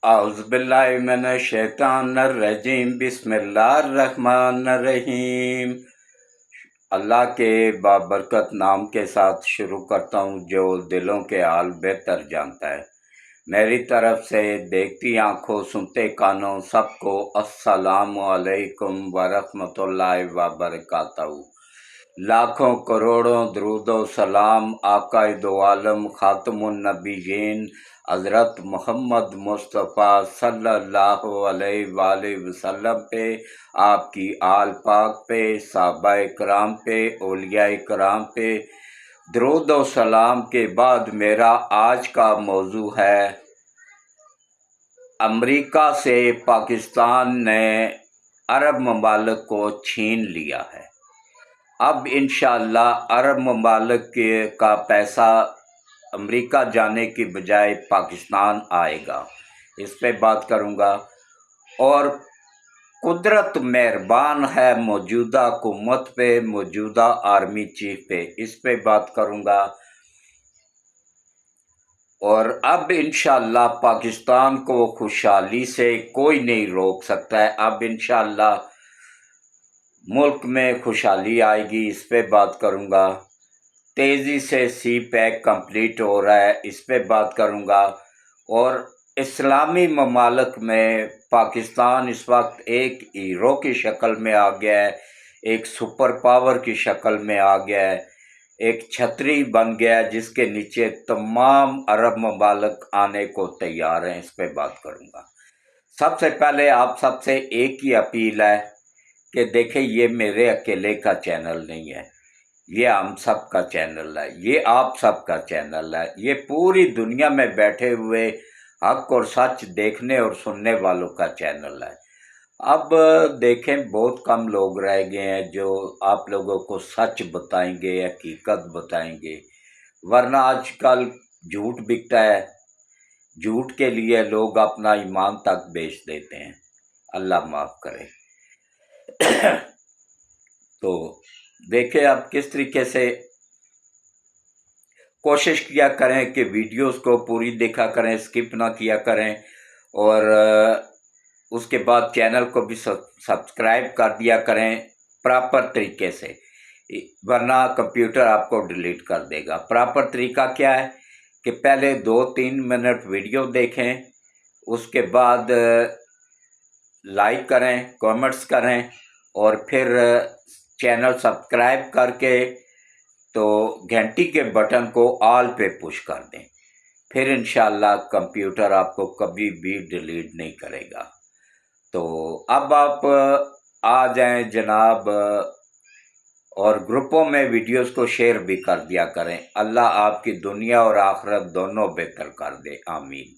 अऊज़ुबिल्लाहि मिनश्शैतानिर्रजीम बिस्मिल्लाहिर्रहमानिर्रहीम। अल्लाह के बाबरकत नाम के साथ शुरू करता हूँ जो दिलों के हाल बेहतर जानता है। मेरी तरफ से देखती आंखों सुनते कानों सबको अस्सलामु अलैकुम वरहमतुल्लाहि वबरकातहू। लाखों करोड़ों दरूदो सलाम आकाए दो आलम खातमुन नबीयीन हज़रत मोहम्मद मुस्तफ़ा सल्लल्लाहु अलैहि वसल्लम पे, आपकी आल पाक पे, सहाबाए कराम पे, औलियाए कराम पे दरूद व सलाम के बाद मेरा आज का मौजू है अमेरिका से पाकिस्तान ने अरब ममालिक को छीन लिया है। अब इंशाअल्लाह अरब ममालिक का पैसा अमेरिका जाने की बजाय पाकिस्तान आएगा, इस पे बात करूँगा। और कुदरत मेहरबान है मौजूदा हुकूमत पे, मौजूदा आर्मी चीफ पे, इस पे बात करूँगा। और अब इंशाअल्लाह पाकिस्तान को खुशहाली से कोई नहीं रोक सकता है। अब इंशाअल्लाह मुल्क में खुशहाली आएगी, इस पे बात करूँगा। तेज़ी से सी पैक कंप्लीट हो रहा है, इस पे बात करूँगा। और इस्लामी ममालिक में पाकिस्तान इस वक्त एक हीरो की शक्ल में आ गया है, एक सुपर पावर की शक्ल में आ गया है, एक छतरी बन गया है जिसके नीचे तमाम अरब ममालिक आने को तैयार हैं, इस पे बात करूँगा। सबसे पहले आप सबसे एक ही अपील है कि देखें, ये मेरे अकेले का चैनल नहीं है, ये हम सब का चैनल है, ये आप सब का चैनल है, ये पूरी दुनिया में बैठे हुए हक और सच देखने और सुनने वालों का चैनल है। अब देखें, बहुत कम लोग रह गए हैं जो आप लोगों को सच बताएंगे, हकीकत बताएंगे, वरना आजकल झूठ बिकता है। झूठ के लिए लोग अपना ईमान तक बेच देते हैं, अल्लाह माफ़ करे। तो देखें, अब किस तरीके से कोशिश किया करें कि वीडियोस को पूरी देखा करें, स्किप ना किया करें। और उसके बाद चैनल को भी सब्सक्राइब कर दिया करें प्रॉपर तरीके से, वरना कंप्यूटर आपको डिलीट कर देगा। प्रॉपर तरीका क्या है कि पहले 2-3 मिनट वीडियो देखें, उसके बाद लाइक करें, कमेंट्स करें, और फिर चैनल सब्सक्राइब करके तो घंटी के बटन को ऑल पे पुश कर दें। फिर इंशाअल्लाह कंप्यूटर आपको कभी भी डिलीट नहीं करेगा। तो अब आप आ जाएं जनाब, और ग्रुपों में वीडियोस को शेयर भी कर दिया करें। अल्लाह आपकी दुनिया और आखिरत दोनों बेहतर कर दे, आमीन।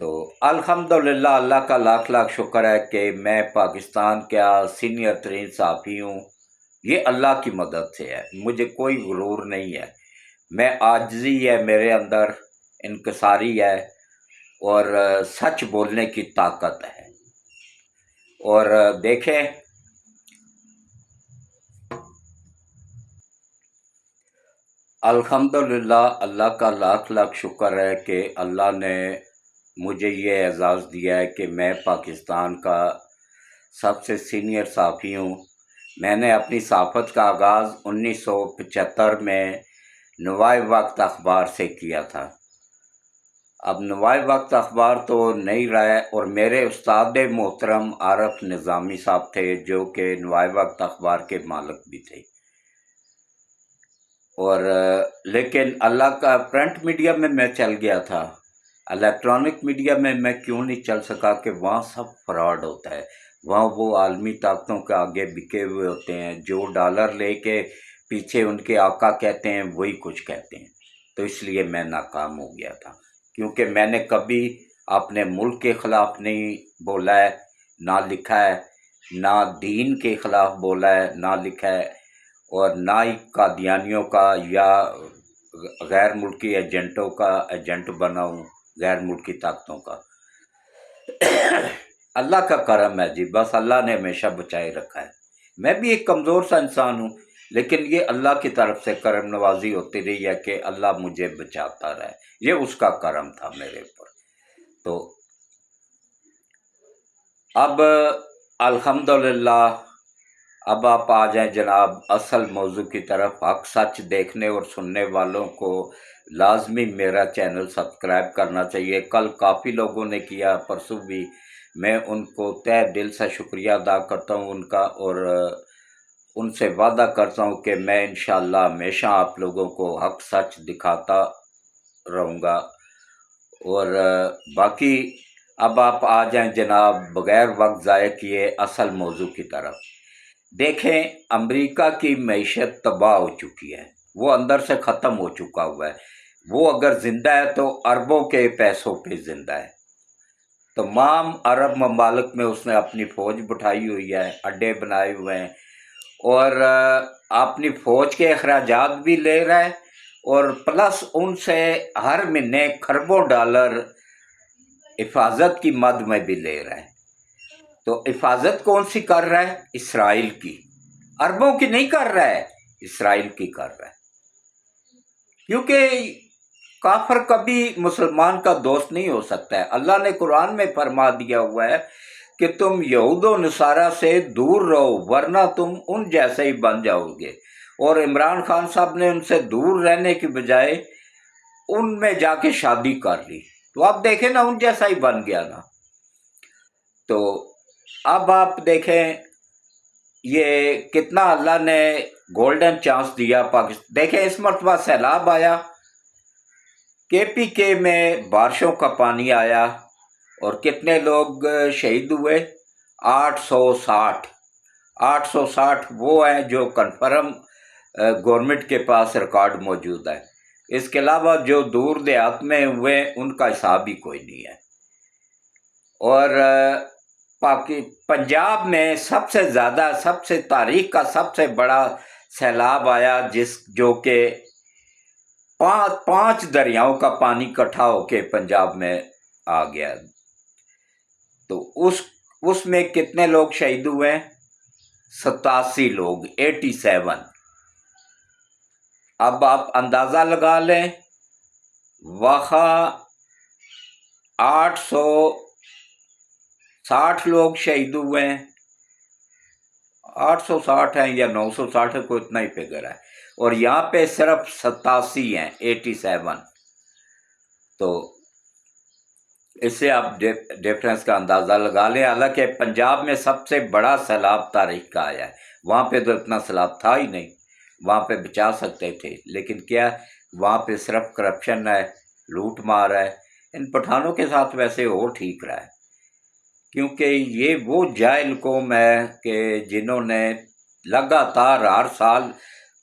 तो अल्हम्दुलिल्लाह, अल्लाह का लाख लाख शुक्र है कि मैं पाकिस्तान का सीनियर तरीन सहाफ़ी हूँ। ये अल्लाह की मदद से है, मुझे कोई गुरूर नहीं है। मैं आजिज़ी है मेरे अंदर, इनकिसारी है, और सच बोलने की ताकत है। और देखें, अल्हम्दुलिल्लाह, अल्लाह का लाख लाख शुक्र है कि अल्लाह ने मुझे ये एजाज़ दिया है कि मैं पाकिस्तान का सबसे सीनियर सहाफ़ी हूँ। मैंने अपनी सहाफ़त का आगाज़ 1975 में नवाए वक्त अखबार से किया था। अब नवाए वक्त अखबार तो नहीं रहा है, और मेरे उस्ताद मोहतरम आरफ निज़ामी साहब थे जो कि नवाए वक्त अखबार के मालिक भी थे। और लेकिन अल्लाह का, प्रिंट मीडिया में मैं चल गया था, इलेक्ट्रॉनिक मीडिया में मैं क्यों नहीं चल सका कि वहाँ सब फ्रॉड होता है। वहाँ वो आलमी ताकतों के आगे बिके हुए होते हैं, जो डॉलर लेके पीछे उनके आका कहते हैं वही कुछ कहते हैं। तो इसलिए मैं नाकाम हो गया था, क्योंकि मैंने कभी अपने मुल्क के ख़िलाफ़ नहीं बोला है, ना लिखा है, ना दीन के ख़िलाफ़ बोला है, ना लिखा है, और ना ही कादियानियों का या गैर मुल्की एजेंटों का एजेंट बना हूँ, गैर मुल्की ताकतों का। अल्लाह का करम है जी, बस अल्लाह ने हमेशा बचाए रखा है। मैं भी एक कमज़ोर सा इंसान हूँ, लेकिन ये अल्लाह की तरफ से करम नवाजी होती रही है कि अल्लाह मुझे बचाता रहे। ये उसका करम था मेरे ऊपर। تو اب الحمدللہ اب آپ آ جائیں جناب اصل موضوع کی طرف۔ حق سچ دیکھنے اور سننے والوں کو لازمی میرا چینل سبسکرائب کرنا چاہیے۔ کل کافی لوگوں نے کیا، پرسوں بھی۔ میں ان کو تہ دل سے شکریہ ادا کرتا ہوں ان کا، اور ان سے وعدہ کرتا ہوں کہ میں انشاءاللہ ہمیشہ آپ لوگوں کو حق سچ دکھاتا رہوں گا۔ اور باقی اب آپ آ جائیں جناب بغیر وقت ضائع کیے اصل موضوع کی طرف۔ دیکھیں، امریکہ کی معیشت تباہ ہو چکی ہے، وہ اندر سے ختم ہو چکا ہوا ہے۔ وہ اگر زندہ ہے تو اربوں کے پیسوں پہ زندہ ہے۔ تمام عرب ممالک میں اس نے اپنی فوج بٹھائی ہوئی ہے، اڈے بنائے ہوئے ہیں، اور اپنی فوج کے اخراجات بھی لے رہا ہے، اور پلس ان سے ہر مہینے کھربوں ڈالر حفاظت کی مد میں بھی لے رہا ہے۔ تو حفاظت کون سی کر رہا ہے؟ اسرائیل کی۔ عربوں کی نہیں کر رہا ہے، اسرائیل کی کر رہا ہے۔ کیونکہ کافر کبھی مسلمان کا دوست نہیں ہو سکتا ہے۔ اللہ نے قرآن میں فرما دیا ہوا ہے کہ تم یہود و نصارہ سے دور رہو ورنہ تم ان جیسے ہی بن جاؤ گے۔ اور عمران خان صاحب نے ان سے دور رہنے کی بجائے ان میں جا کے شادی کر لی، تو آپ دیکھیں نا، ان جیسا ہی بن گیا نا۔ تو اب آپ دیکھیں یہ کتنا اللہ نے گولڈن چانس دیا پاکستان۔ دیکھیں اس مرتبہ سیلاب آیا، KPK میں بارشوں کا پانی آیا، اور کتنے لوگ شہید ہوئے؟ 860۔ 860 وہ ہیں جو کنفرم گورنمنٹ کے پاس ریکارڈ موجود ہے۔ اس کے علاوہ جو دور دیہات میں ہوئے ان کا حساب ہی کوئی نہیں ہے۔ اور پنجاب میں سب سے زیادہ، سب سے تاریخ کا سب سے بڑا سیلاب آیا، جو کہ 5 دریاؤں کا پانی اکٹھا ہو کے پنجاب میں آ گیا۔ تو اس میں کتنے لوگ شہید ہوئے؟ 87 لوگ، 87۔ اب آپ اندازہ لگا لیں، وہاں 860 لوگ شہید ہوئے ہیں، 860 ہیں یا 960 کو اتنا ہی فگر ہے، اور یہاں پہ صرف 87 ہیں، 87۔ تو اس سے آپ ڈیفرنس کا اندازہ لگا لیں۔ حالانکہ پنجاب میں سب سے بڑا سیلاب تاریخ کا آیا ہے، وہاں پہ تو اتنا سیلاب تھا ہی نہیں، وہاں پہ بچا سکتے تھے، لیکن کیا وہاں پہ صرف کرپشن ہے، لوٹ مار ہے۔ ان پٹھانوں کے ساتھ ویسے اور ٹھیک رہا ہے، کیونکہ یہ وہ جاہل قوم ہے کہ جنہوں نے لگاتار ہر سال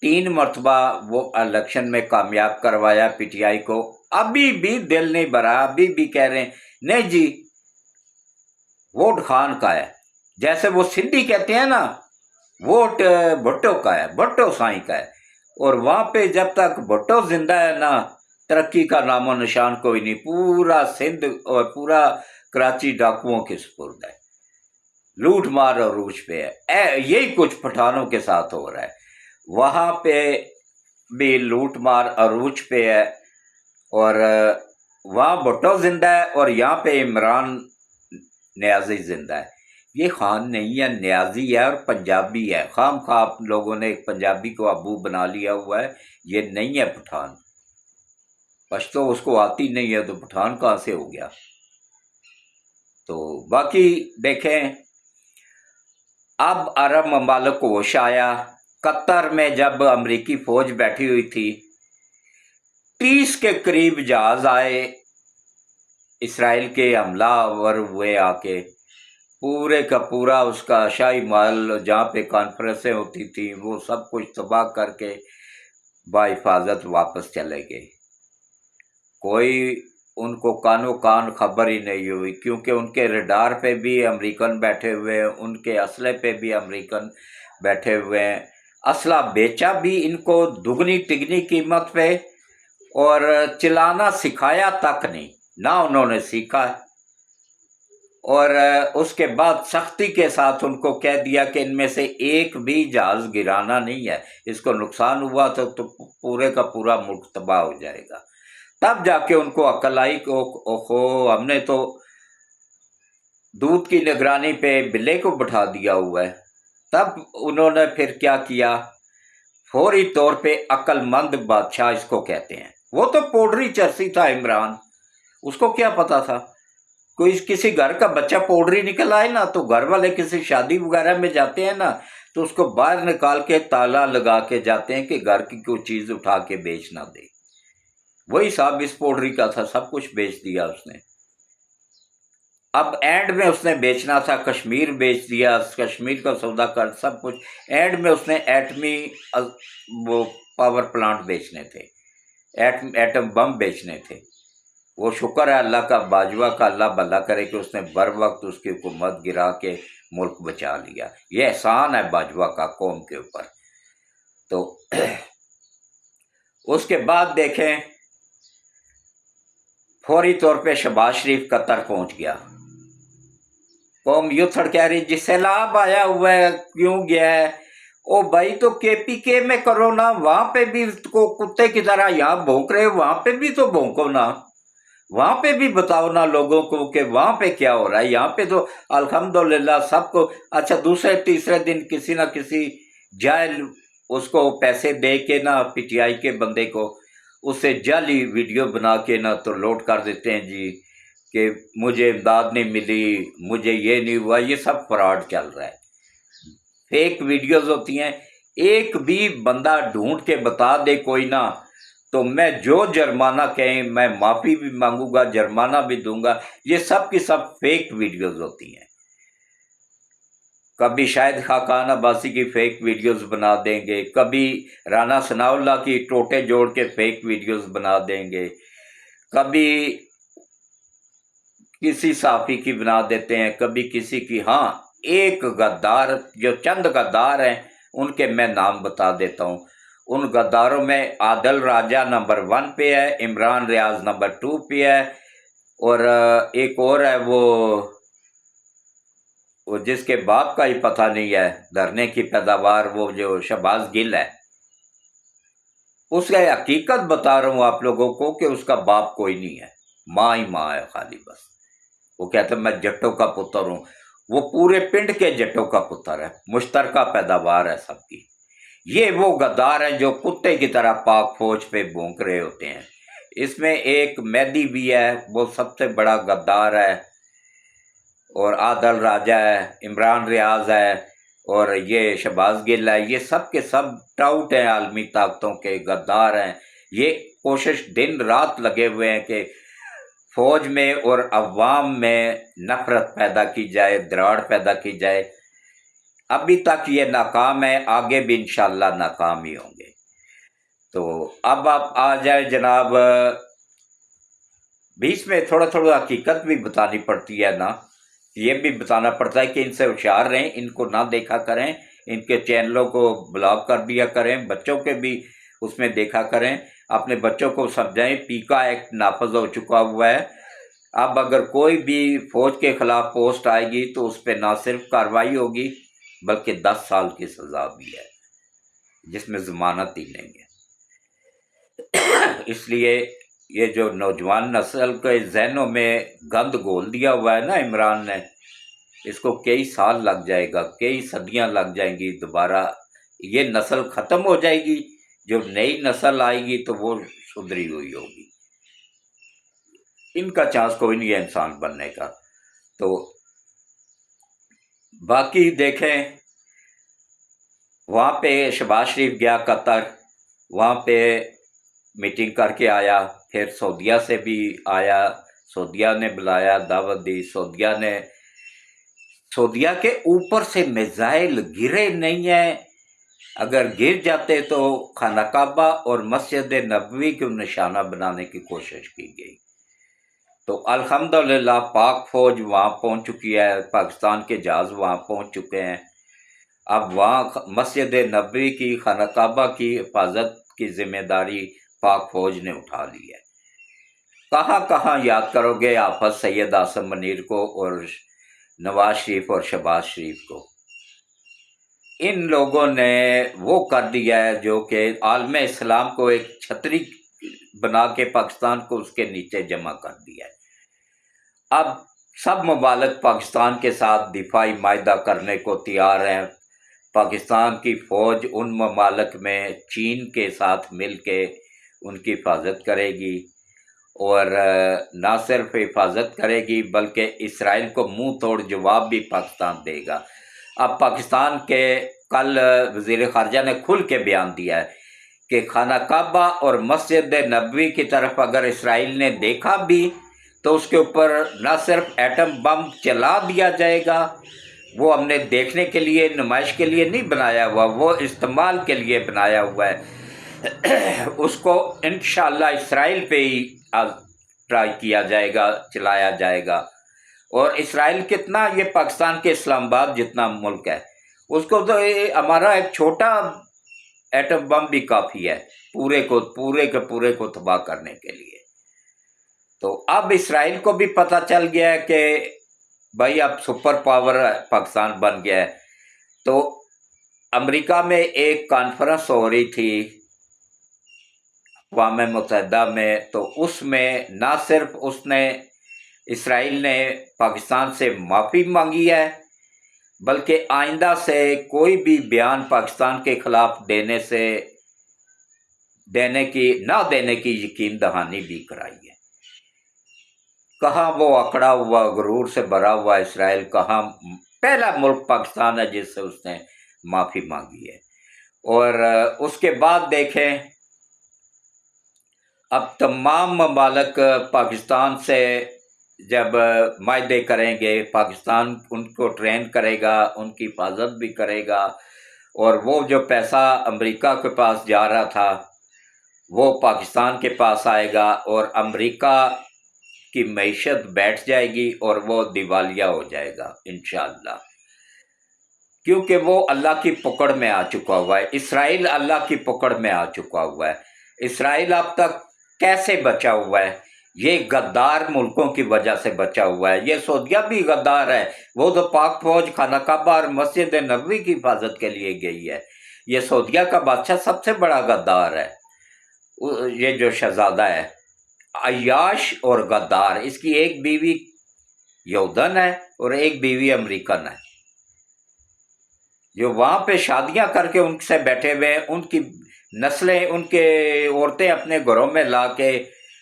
3 مرتبہ وہ الیکشن میں کامیاب کروایا PTI کو۔ ابھی بھی دل نہیں بھرا، ابھی بھی کہہ رہے ہیں نہیں جی ووٹ خان کا ہے، جیسے وہ سندھی کہتے ہیں نا ووٹ بھٹو کا ہے، بھٹو سائیں کا ہے۔ اور وہاں پہ جب تک بھٹو زندہ ہے نا، ترقی کا نام و نشان کوئی نہیں۔ پورا سندھ اور پورا کراچی ڈاکوؤں کے سپرد ہے، لوٹ مار عروج پہ ہے۔ یہی کچھ پٹھانوں کے ساتھ ہو رہا ہے، وہاں پہ بھی لوٹ مار عروج پہ ہے، اور وہاں بھٹو زندہ ہے، اور یہاں پہ عمران نیازی زندہ ہے۔ یہ خان نہیں ہے، نیازی ہے اور پنجابی ہے۔ خام خواہ آپ لوگوں نے ایک پنجابی کو ابو بنا لیا ہوا ہے، یہ نہیں ہے پٹھان۔ پشتو اس کو آتی نہیں ہے تو پٹھان کہاں سے ہو گیا؟ تو باقی دیکھیں، اب عرب ممالک کو ہوش آیا۔ قطر میں جب امریکی فوج بیٹھی ہوئی تھی، 30 کے قریب جہاز آئے، اسرائیل کے حملہ آور ہوئے، آ کے پورے کا پورا اس کا شاہی محل جہاں پہ کانفرنسیں ہوتی تھیں وہ سب کچھ تباہ کر کے بحفاظت واپس چلے گئے۔ کوئی ان کو کانوں کان خبر ہی نہیں ہوئی، کیونکہ ان کے ریڈار پہ بھی امریکن بیٹھے ہوئے ہیں، ان کے اسلحے پہ بھی امریکن بیٹھے ہوئے ہیں۔ اسلحہ بیچا بھی ان کو دگنی تگنی قیمت پہ، اور چلانا سکھایا تک نہیں، نہ انہوں نے سیکھا۔ اور اس کے بعد سختی کے ساتھ ان کو کہہ دیا کہ ان میں سے ایک بھی جہاز گرانا نہیں ہے، اس کو نقصان ہوا تو پورے کا پورا ملک تباہ ہو جائے گا۔ तब जाके उनको अक्ल आई कि ओहो, हमने तो दूध की निगरानी पे बिल्ले को बिठा दिया हुआ है। तब उन्होंने फिर क्या किया, फौरी तौर पे अक्लमंद बादशाह इसको कहते हैं। वो तो पोडरी चरसी था इमरान, उसको क्या पता था। कोई किसी घर का बच्चा पोडरी निकल आए ना, तो घर वाले किसी शादी वगैरह में जाते हैं ना, तो उसको बाहर निकाल के ताला लगा के जाते हैं कि घर की कोई चीज उठा के बेच ना दे। वही साहब इस पोडरी का था, सब कुछ बेच दिया उसने। अब एंड में उसने बेचना था, कश्मीर बेच दिया, कश्मीर का सौदा कर सब कुछ। एंड में उसने एटमी वो पावर प्लांट बेचने थे, एटम बम बेचने थे। वो शुक्र है अल्लाह का, बाजवा का, अल्लाह भला करे कि उसने बर वक्त उसकी हुकूमत गिरा के मुल्क बचा लिया। ये एहसान है बाजवा का कौम के ऊपर। तो उसके बाद देखें, फौरी तौर पे शहबाज शरीफ कतर पहुंच गया। कौम यूं थड़ कह रही, जिस सैलाब आया हुआ है क्यों गया है? ओ भाई, तो केपीके में करो ना, वहां पे भी को कुत्ते की तरह यहाँ भौंक रहे हो, वहां पे भी तो भौंको ना, वहां पे भी बताओ ना लोगों को कि वहां पे क्या हो रहा है। यहाँ पे तो अल्हम्दुलिल्लाह सबको। अच्छा, दूसरे तीसरे दिन किसी ना किसी जाहिल उसको पैसे दे के ना, पीटीआई के बंदे को, उससे जाली वीडियो बना के ना तो लोड कर देते हैं जी कि मुझे इमदाद नहीं मिली, मुझे ये नहीं हुआ। ये सब फ्रॉड चल रहा है, फेक वीडियोस होती हैं। एक भी बंदा ढूंढ के बता दे कोई ना, तो मैं जो जुर्माना कहें मैं माफी भी मांगूंगा, जुर्माना भी दूंगा। ये सब की सब फेक वीडियोस होती हैं। कभी शायद खाकान अब्बासी की फेक वीडियोस बना देंगे, कभी राना सनाउल्लाह की टोटे जोड़ के फेक वीडियोस बना देंगे, कभी किसी साफी की बना देते हैं, कभी किसी की। हाँ, एक गद्दार, जो चंद गद्दार हैं उनके मैं नाम बता देता हूँ। उन गद्दारों में आदिल राजा नंबर 1 पे है, इमरान रियाज नंबर 2 पे है, और एक और है वो जिसके बाप का ही पता नहीं है धरने की पैदावार, वो जो शहबाज गिल है। उसका हकीकत बता रहा हूँ आप लोगों को कि उसका बाप कोई नहीं है, माँ ही माँ है खाली बस। वो कहता है मैं जट्टों का पुत्र हूँ, वो पूरे पिंड के जट्टों का पुत्र है, मुश्तरका पैदावार है सबकी। ये वो गद्दार हैं जो कुत्ते की तरह पाक फौज पे भौंक रहे होते हैं। इसमें एक मेहदी भी है, वो सबसे बड़ा गद्दार है, और आदल राजा है, इमरान रियाज है, और ये शहबाज गिल है। ये सब के सब टाउट हैं, आलमी ताकतों के गद्दार हैं। ये कोशिश दिन रात लगे हुए हैं कि फौज में और अवाम में नफरत पैदा की जाए, दराड़ पैदा की जाए। अभी तक ये नाकाम है, आगे भी इंशाल्लाह नाकाम ही होंगे। तो अब आप आ जाए जनाब, बीच में थोड़ा थोड़ा हकीकत भी बतानी पड़ती है ना, ये भी बताना पड़ता है कि इनसे होशियार रहें, इनको ना देखा करें, इनके चैनलों को ब्लॉक कर दिया करें, बच्चों के भी उसमें देखा करें, अपने बच्चों को समझाएं। पीका एक्ट नाफज हो चुका हुआ है। अब अगर कोई भी फौज के खिलाफ पोस्ट आएगी तो उस पर ना सिर्फ कार्रवाई होगी बल्कि 10 साल की सजा भी है, जिसमें जमानत ही नहीं है। इसलिए ये जो नौजवान नस्ल के जहनों में गंद घोल दिया हुआ है ना इमरान ने, इसको कई साल लग जाएगा, कई सदियां लग जाएंगी, दोबारा ये नस्ल खत्म हो जाएगी। जो नई नस्ल आएगी तो वो सुधरी हुई होगी। इनका चांस कोई नहीं है इंसान बनने का। तो बाकी देखें, वहाँ पे शहबाज शरीफ गया कतर, वहाँ पे मीटिंग करके आया, फिर सऊदिया से भी आया, सऊदिया ने बुलाया, दावत दी। सऊदिया के ऊपर से मिसाइल गिरे नहीं है, अगर गिर जाते तो खाना काबा और मस्जिद नबवी को निशाना बनाने की कोशिश की गई। तो अल्हम्दुलिल्लाह पाक फौज वहाँ पहुँच चुकी है, पाकिस्तान के जहाज वहाँ पहुँच चुके हैं। अब वहाँ मस्जिद नबवी की, खाना काबा की हिफाजत की जिम्मेदारी पाक फौज ने उठा ली है। कहाँ कहाँ याद करोगे आफत सैयद आसम मनीर को और नवाज शरीफ और शहबाज शरीफ को। इन लोगों ने वो कर दिया है जो कि आलम इस्लाम को एक छतरी بنا کے پاکستان کو اس کے نیچے جمع کر دیا ہے۔ اب سب ممالک پاکستان کے ساتھ دفاعی معاہدہ کرنے کو تیار ہیں۔ پاکستان کی فوج ان ممالک میں چین کے ساتھ مل کے ان کی حفاظت کرے گی، اور نہ صرف حفاظت کرے گی بلکہ اسرائیل کو منہ توڑ جواب بھی پاکستان دے گا۔ اب پاکستان کے کل وزیر خارجہ نے کھل کے بیان دیا ہے کہ خانہ کعبہ اور مسجد نبوی کی طرف اگر اسرائیل نے دیکھا بھی تو اس کے اوپر نہ صرف ایٹم بم چلا دیا جائے گا، وہ ہم نے دیکھنے کے لیے، نمائش کے لیے نہیں بنایا ہوا، وہ استعمال کے لیے بنایا ہوا ہے۔ اس کو انشاءاللہ اسرائیل پہ ہی ٹرائی کیا جائے گا، چلایا جائے گا۔ اور اسرائیل کتنا، یہ پاکستان کے اسلام آباد جتنا ملک ہے، اس کو تو ہمارا ایک چھوٹا ایٹم بم بھی کافی ہے پورے کو تباہ کرنے کے لیے۔ تو اب اسرائیل کو بھی پتہ چل گیا ہے کہ بھائی اب سپر پاور پاکستان بن گیا ہے۔ تو امریکہ میں ایک کانفرنس ہو رہی تھی اقوام متحدہ میں، تو اس میں نہ صرف اسرائیل نے پاکستان سے معافی مانگی ہے، بلکہ آئندہ سے کوئی بھی بیان پاکستان کے خلاف نہ دینے کی یقین دہانی بھی کرائی ہے۔ کہاں وہ اکڑا ہوا، غرور سے بھرا ہوا اسرائیل، کہاں پہلا ملک پاکستان ہے جس سے اس نے معافی مانگی ہے۔ اور اس کے بعد دیکھیں، اب تمام ممالک پاکستان سے جب معاہدے کریں گے، پاکستان ان کو ٹرین کرے گا، ان کی حفاظت بھی کرے گا، اور وہ جو پیسہ امریکہ کے پاس جا رہا تھا وہ پاکستان کے پاس آئے گا، اور امریکہ کی معیشت بیٹھ جائے گی اور وہ دیوالیہ ہو جائے گا انشاءاللہ، کیونکہ وہ اللہ کی پکڑ میں آ چکا ہوا ہے۔ اسرائیل اللہ کی پکڑ میں آ چکا ہوا ہے۔ اسرائیل اب تک کیسے بچا ہوا ہے؟ یہ غدار ملکوں کی وجہ سے بچا ہوا ہے۔ یہ سعودیہ بھی غدار ہے، وہ تو پاک فوج خانہ کعبہ اور مسجد نبوی کی حفاظت کے لیے گئی ہے۔ یہ سعودیہ کا بادشاہ سب سے بڑا غدار ہے، یہ جو شہزادہ ہے، عیاش اور غدار۔ اس کی ایک بیوی یہودن ہے اور ایک بیوی امریکن ہے، جو وہاں پہ شادیاں کر کے ان سے بیٹھے ہوئے ہیں، ان کی نسلیں، ان کے عورتیں اپنے گھروں میں لا کے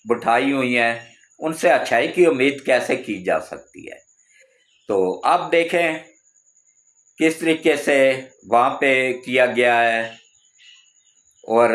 بٹھائی ہوئی ہیں، ان سے اچھائی کی امید کیسے کی جا سکتی ہے؟ تو اب دیکھیں کس طریقے سے وہاں پہ کیا گیا ہے، اور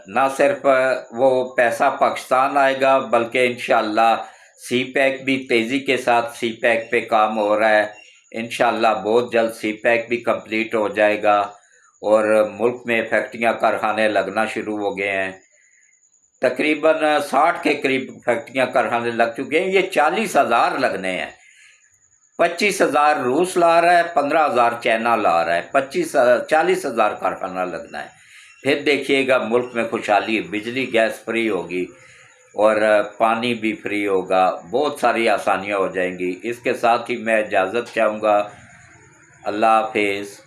نہ صرف وہ پیسہ پاکستان آئے گا بلکہ انشاءاللہ سی پیک بھی تیزی کے ساتھ سی پیک پہ کام ہو رہا ہے۔ انشاءاللہ بہت جلد سی پیک بھی کمپلیٹ ہو جائے گا، اور ملک میں فیکٹریاں کارخانے لگنا شروع ہو گئے ہیں۔ تقریباً 60 کے قریب فیکٹریاں کارخانے لگ چکے ہیں۔ یہ 40,000 لگنے ہیں۔ 25,000 روس لا رہا ہے، 15,000 چائنا لا رہا ہے، 40,000 کارخانہ لگنا ہے۔ پھر دیکھیے گا ملک میں خوشحالی، بجلی گیس فری ہوگی اور پانی بھی فری ہوگا، بہت ساری آسانیاں ہو جائیں گی۔ اس کے ساتھ ہی میں اجازت چاہوں گا۔ اللہ حافظ۔